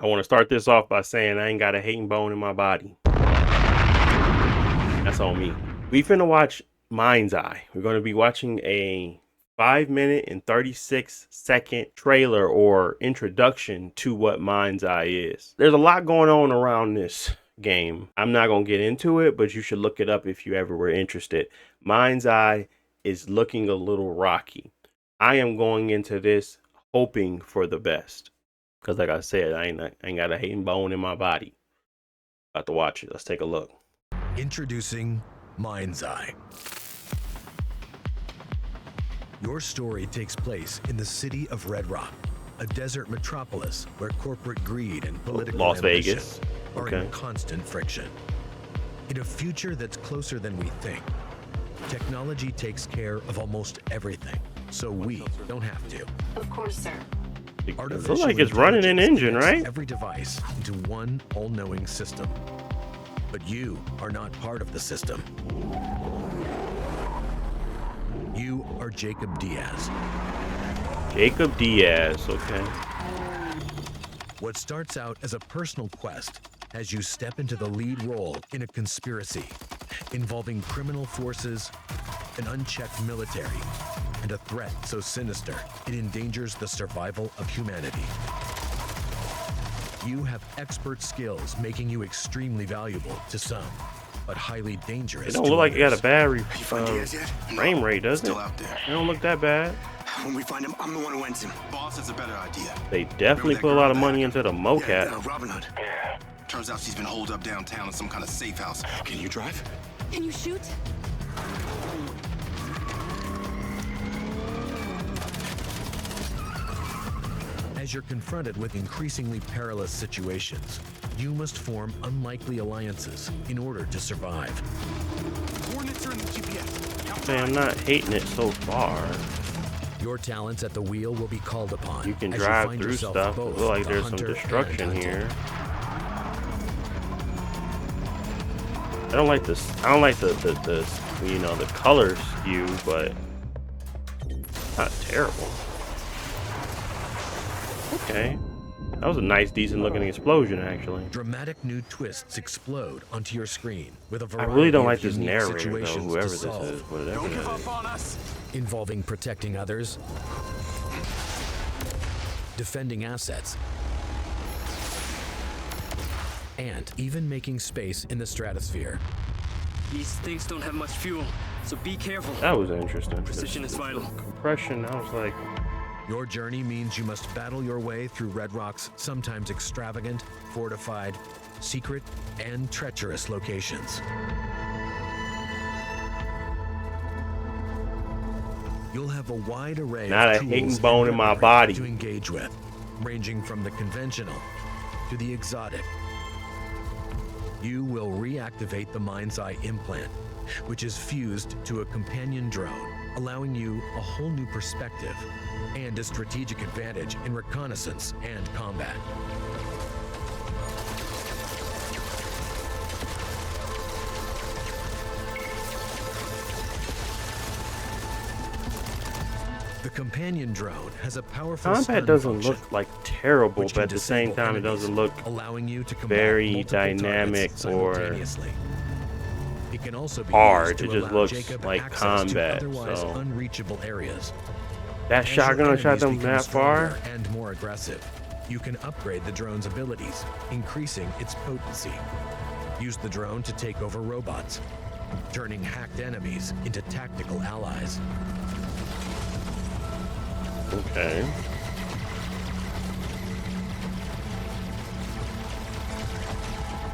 I want to start this off by saying I ain't got a hating bone in my body. That's on me. We finna watch Mindseye. We're going to be watching a 5 minute and 36-second trailer or introduction to what Mindseye is. There's a lot going on around this game. I'm not going to get into it, but you should look it up if you ever were interested. Mindseye is looking a little rocky. I am going into this hoping for the best. Because like I said, I ain't got a hating bone in my body. About to watch it. Let's take a look. Introducing Mindseye. Your story takes place in the city of Red Rock, a desert metropolis where corporate greed and political Las ambition Vegas. are Okay. in constant friction. In a future that's closer than we think, technology takes care of almost everything, so we don't have to. Of course, sir. It looks like it's running an engine, connects right? every device into one all-knowing system. But you are not part of the system. You are Jacob Diaz. Jacob Diaz, okay. What starts out as a personal quest as you step into the lead role in a conspiracy involving criminal forces, an unchecked military, and a threat so sinister it endangers the survival of humanity. You have expert skills making you extremely valuable to some, but highly dangerous. It don't to look like it got a others. bad frame rate, does it? Still out there. It don't look that bad. When we find him, I'm the one who ends him. Boss has a better idea. They definitely put a lot of money into the mocap. Robin Hood. Yeah. Turns out she's been holed up downtown in some kind of safe house. Can you drive? Can you shoot? As you're confronted with increasingly perilous situations, you must form unlikely alliances in order to survive. Coordinates are in the GPS. Man, I'm not hating it so far. Your talents at the wheel will be called upon. You can as drive find through yourself stuff. It both looks like the there's some hunter destruction and hunted. here. I don't like this. I don't like the you know, the color skew, but it's not terrible. Okay. That was a nice, decent looking explosion, actually. Dramatic new twists explode onto your screen with a I variety really don't of like this unique narrator, though, situations whoever to this solve, is, whatever that is. on us. involving protecting others, defending assets, and even making space in the stratosphere. These things don't have much fuel, so be careful. That was interesting. Precision is vital. Compression, I was like, Your journey means you must battle your way through Red Rock's sometimes extravagant, fortified, secret, and treacherous locations. You'll have a wide array Not of a tools hating and bone in my weaponry body. to engage with, ranging from the conventional to the exotic. You will reactivate the Mindseye implant, which is fused to a companion drone, allowing you a whole new perspective and a strategic advantage in reconnaissance and combat. The companion drone has a powerful combat stun doesn't function, look like terrible, which but can at the same disable time, it enemies, doesn't look allowing you to combat very multiple targets dynamic or simultaneously. It can also be hard. used to It just allow looks Jacob like access combat, to otherwise so- unreachable areas. that As shotgun your shot them enemies become that far. stronger and more aggressive, you can upgrade the drone's abilities, increasing its potency. Use the drone to take over robots, turning hacked enemies into tactical allies. Okay.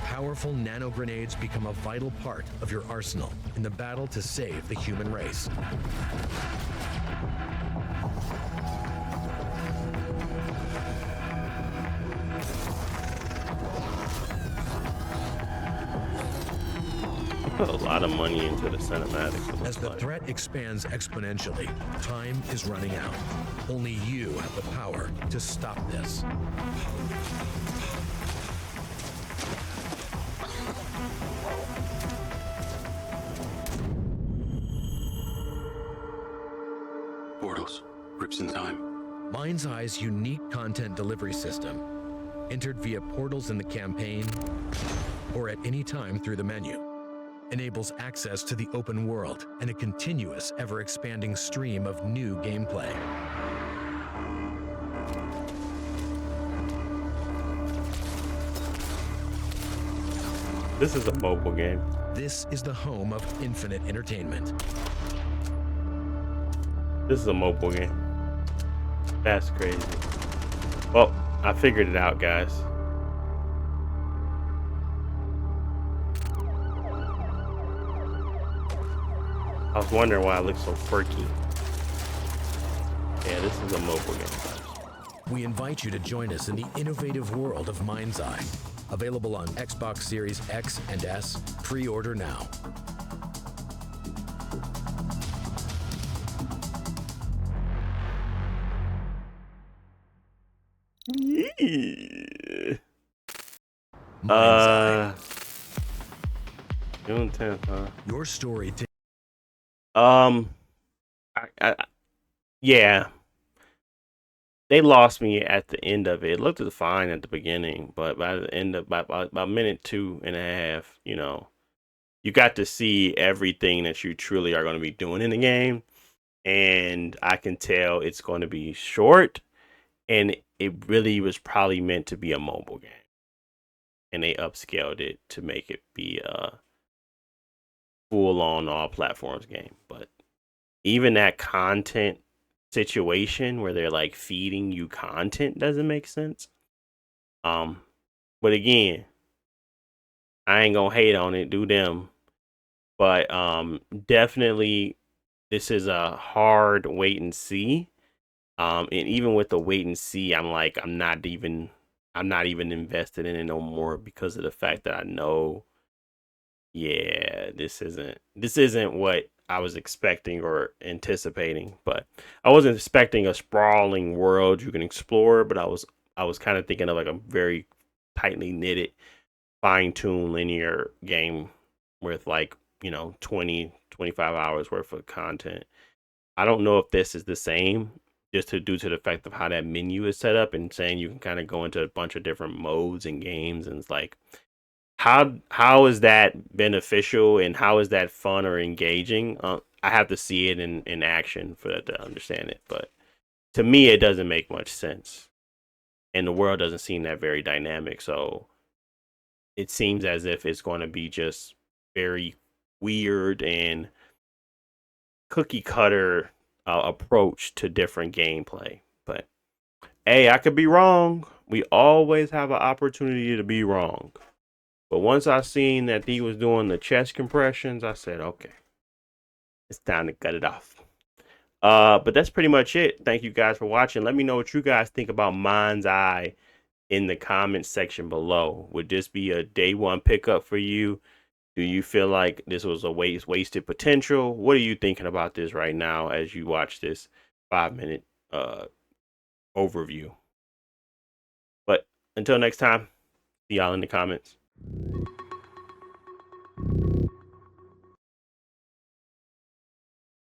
Powerful nano grenades become a vital part of your arsenal in the battle to save the human race. Put a lot of money into the cinematics. It As looks the like. threat expands exponentially, time is running out. Only you have the power to stop this. Portals. Rips in time. Mindseye's unique content delivery system entered via portals in the campaign or at any time through the menu, enables access to the open world and a continuous, ever-expanding stream of new gameplay. This is a mobile game. This is the home of infinite entertainment. This is a mobile game. That's crazy. Well, I figured it out, guys. I was wondering why it looks so quirky. Yeah, this is a mobile game. We invite you to join us in the innovative world of Mindseye. Available on Xbox Series X and S. Pre-order now. Yeah. Mindseye. June 10th, huh? Your story. Yeah. They lost me at the end of it. It looked fine at the beginning, but by the end of about minute 2.5, you know, you got to see everything that you truly are going to be doing in the game. And I can tell it's going to be short, and it really was probably meant to be a mobile game. And they upscaled it to make it be a full-on all platforms game. But even that content situation where they're like feeding you content doesn't make sense. But again, I ain't gonna hate on it, do them. But definitely this is a hard wait and see. And even with the wait and see, I'm not even invested in it no more because of the fact that I know, yeah, this isn't what I was expecting or anticipating. But I wasn't expecting a sprawling world you can explore, but I was kind of thinking of like a very tightly knitted, fine-tuned linear game with 20-25 hours worth of content. I don't know if this is the same, just due to the fact of how that menu is set up and saying you can kind of go into a bunch of different modes and games, and it's like, how is that beneficial and how is that fun or engaging? I have to see it in action for that to understand it. But to me, it doesn't make much sense, and the world doesn't seem that very dynamic. So it seems as if it's going to be just very weird and cookie cutter approach to different gameplay. But hey, I could be wrong. We always have an opportunity to be wrong. But once I seen that he was doing the chest compressions, I said, okay, it's time to cut it off. But that's pretty much it. Thank you guys for watching. Let me know what you guys think about Mindseye in the comments section below. Would this be a day one pickup for you? Do you feel like this was a wasted potential? What are you thinking about this right now as you watch this 5-minute overview? But until next time, see y'all in the comments.